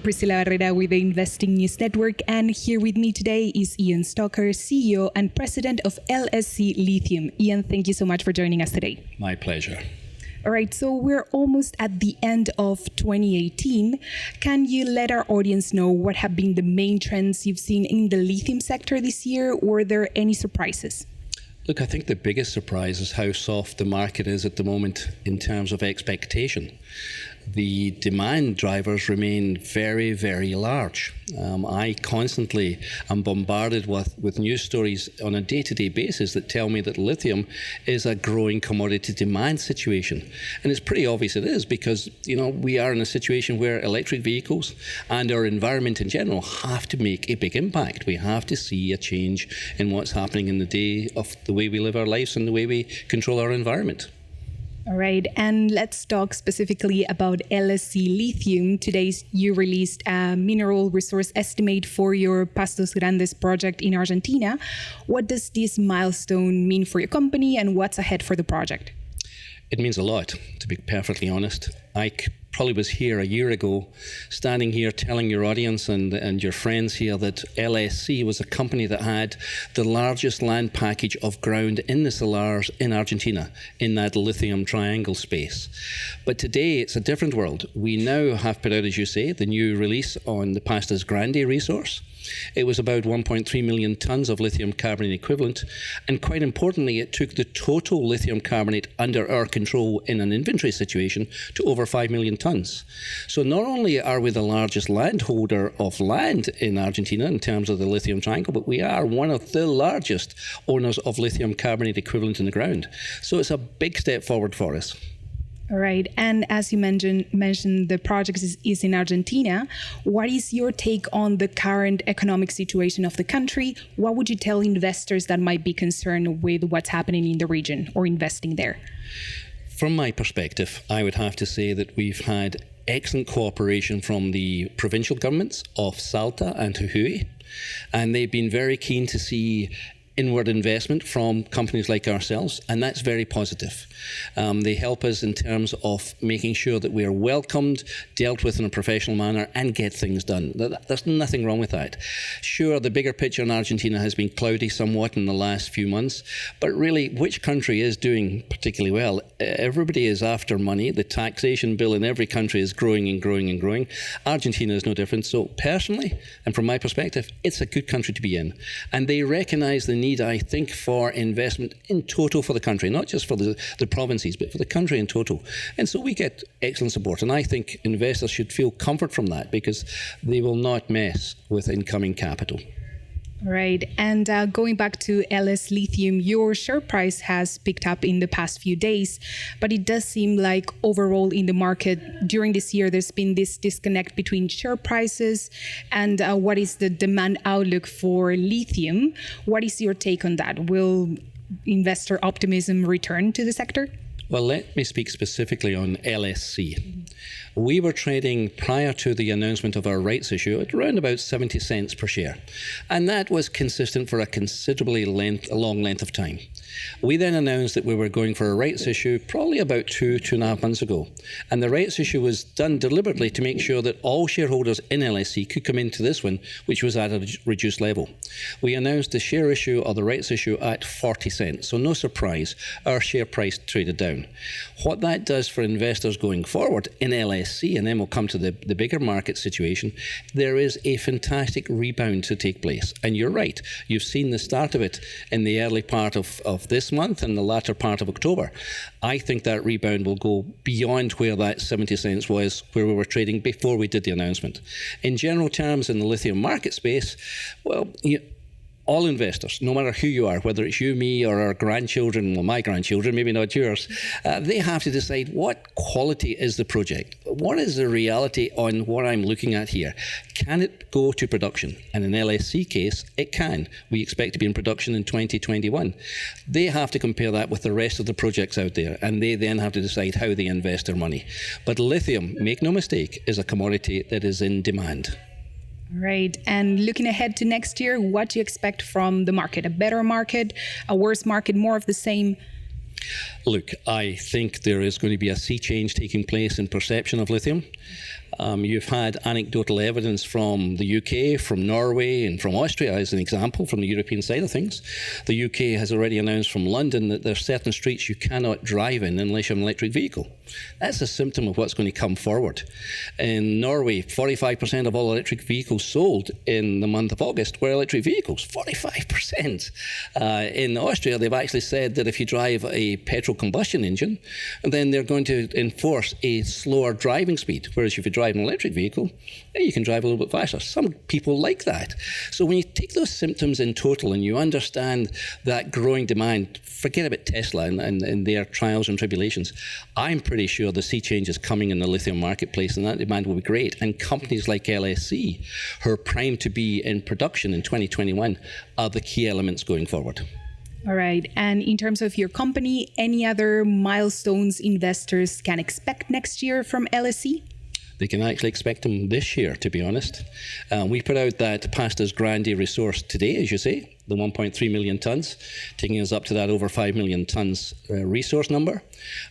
Priscilla Herrera with the Investing News Network, and here with me today is Ian Stalker, CEO and President of LSC Lithium. Ian, thank you so much for joining us today. My pleasure. All right, so we're almost at the end of 2018. Can you let our audience know what have been the main trends you've seen in the lithium sector this year? Were there any surprises? Look, I think the biggest surprise is how soft the market is at the moment in terms of expectation. The demand drivers remain very, very large. I constantly am bombarded with news stories on a day-to-day basis that tell me that lithium is a growing commodity demand situation. And it's pretty obvious it is because, we are in a situation where electric vehicles and our environment in general have to make a big impact. We have to see a change in what's happening in the day of the way we live our lives and the way we control our environment. All right, and let's talk specifically about LSC Lithium. Today, you released a mineral resource estimate for your Pastos Grandes project in Argentina. What does this milestone mean for your company, and what's ahead for the project? It means a lot, to be perfectly honest. I probably was here a year ago, standing here telling your audience and your friends here that LSC was a company that had the largest land package of ground in the salars in Argentina, in that lithium triangle space. But today, it's a different world. We now have put out, as you say, the new release on the Pastos Grandes resource. It was about 1.3 million tons of lithium carbonate equivalent, and quite importantly, it took the total lithium carbonate under our control in an inventory situation to over 5 million tons. So not only are we the largest landholder of land in Argentina in terms of the lithium triangle, but we are one of the largest owners of lithium carbonate equivalent in the ground. So it's a big step forward for us. All right, and as you mentioned the project is in Argentina. What is your take on the current economic situation of the country? What would you tell investors that might be concerned with what's happening in the region or investing there? From my perspective, I would have to say that we've had excellent cooperation from the provincial governments of Salta and Jujuy, and they've been very keen to see inward investment from companies like ourselves, and that's very positive. They help us in terms of making sure that we are welcomed, dealt with in a professional manner, and get things done. There's nothing wrong with that. Sure, the bigger picture in Argentina has been cloudy somewhat in the last few months, but really, which country is doing particularly well? Everybody is after money. The taxation bill in every country is growing and growing and growing. Argentina is no different. So personally, and from my perspective, it's a good country to be in. And they recognize the need, I think, for investment in total for the country, not just for the provinces, but for the country in total. And so we get excellent support. And I think investors should feel comfort from that because they will not mess with incoming capital. Right. And going back to LS Lithium, your share price has picked up in the past few days, but it does seem like overall in the market during this year, there's been this disconnect between share prices and what is the demand outlook for lithium. What is your take on that? Will investor optimism return to the sector? Well, let me speak specifically on LSC. We were trading prior to the announcement of our rights issue at around about 70 cents per share. And that was consistent for a considerably long length of time. We then announced that we were going for a rights issue probably about 2.5 months ago. And the rights issue was done deliberately to make sure that all shareholders in LSC could come into this one, which was at a reduced level. We announced the share issue or the rights issue at 40 cents. So no surprise, our share price traded down. What that does for investors going forward in LSC, and then we'll come to the bigger market situation, there is a fantastic rebound to take place. And you're right, you've seen the start of it in the early part of this month and the latter part of October. I think that rebound will go beyond where that 70 cents was, where we were trading before we did the announcement. In general terms, in the lithium market space, well, all investors, no matter who you are, whether it's you, me, or our grandchildren, well, my grandchildren, maybe not yours, they have to decide what quality is the project. What is the reality on what I'm looking at here? Can it go to production? And in LSC case, it can. We expect to be in production in 2021. They have to compare that with the rest of the projects out there, and they then have to decide how they invest their money. But lithium, make no mistake, is a commodity that is in demand. Right. And looking ahead to next year, what do you expect from the market? A better market, a worse market, more of the same? Look, I think there is going to be a sea change taking place in perception of lithium. You've had anecdotal evidence from the UK, from Norway, and from Austria as an example, from the European side of things. The UK has already announced from London that there are certain streets you cannot drive in unless you have an electric vehicle. That's a symptom of what's going to come forward. In Norway, 45% of all electric vehicles sold in the month of August were electric vehicles, 45%. In Austria, they've actually said that if you drive a petrol combustion engine, then they're going to enforce a slower driving speed, whereas if you drive an electric vehicle, you can drive a little bit faster. Some people like that. So when you take those symptoms in total and you understand that growing demand, forget about Tesla and their trials and tribulations, I'm pretty sure the sea change is coming in the lithium marketplace, and that demand will be great. And companies like LSC, who are primed to be in production in 2021, are the key elements going forward. All right. And in terms of your company, any other milestones investors can expect next year from LSC? They can actually expect them this year, to be honest. We put out that Pastas Grande resource today, as you say, the 1.3 million tonnes, taking us up to that over 5 million tonnes resource number.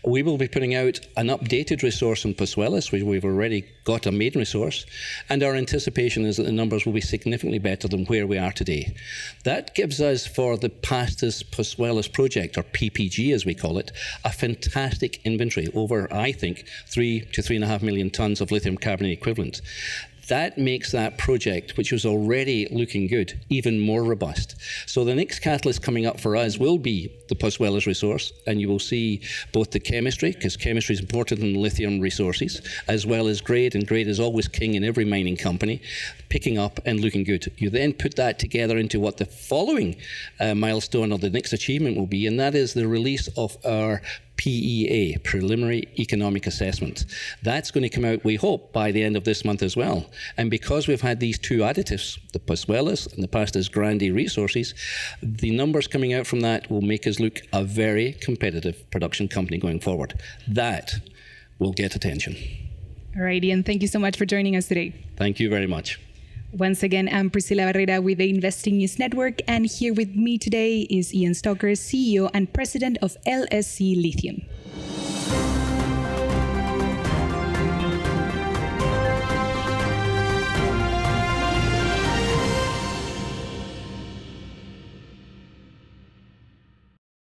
We will be putting out an updated resource in Pozuelos, which we've already got a maiden resource, and our anticipation is that the numbers will be significantly better than where we are today. That gives us, for the Pastas Pozuelos project, or PPG as we call it, a fantastic inventory, over, I think, 3 to 3.5 million tonnes of lithium carbonate equivalent. That makes that project, which was already looking good, even more robust. So the next catalyst coming up for us will be the Pozuelos resource, and you will see both the chemistry, because chemistry is important in lithium resources, as well as grade, and grade is always king in every mining company, picking up and looking good. You then put that together into what the following milestone or the next achievement will be, and that is the release of our PEA, Preliminary Economic Assessment. That's going to come out, we hope, by the end of this month as well. And because we've had these two additives, the Pozuelos and the Pastas Grande resources, the numbers coming out from that will make us look a very competitive production company going forward. That will get attention. All right, Ian, thank you so much for joining us today. Thank you very much. Once again, I'm Priscilla Barrera with the Investing News Network, and here with me today is Ian Stalker, CEO and President of LSC Lithium.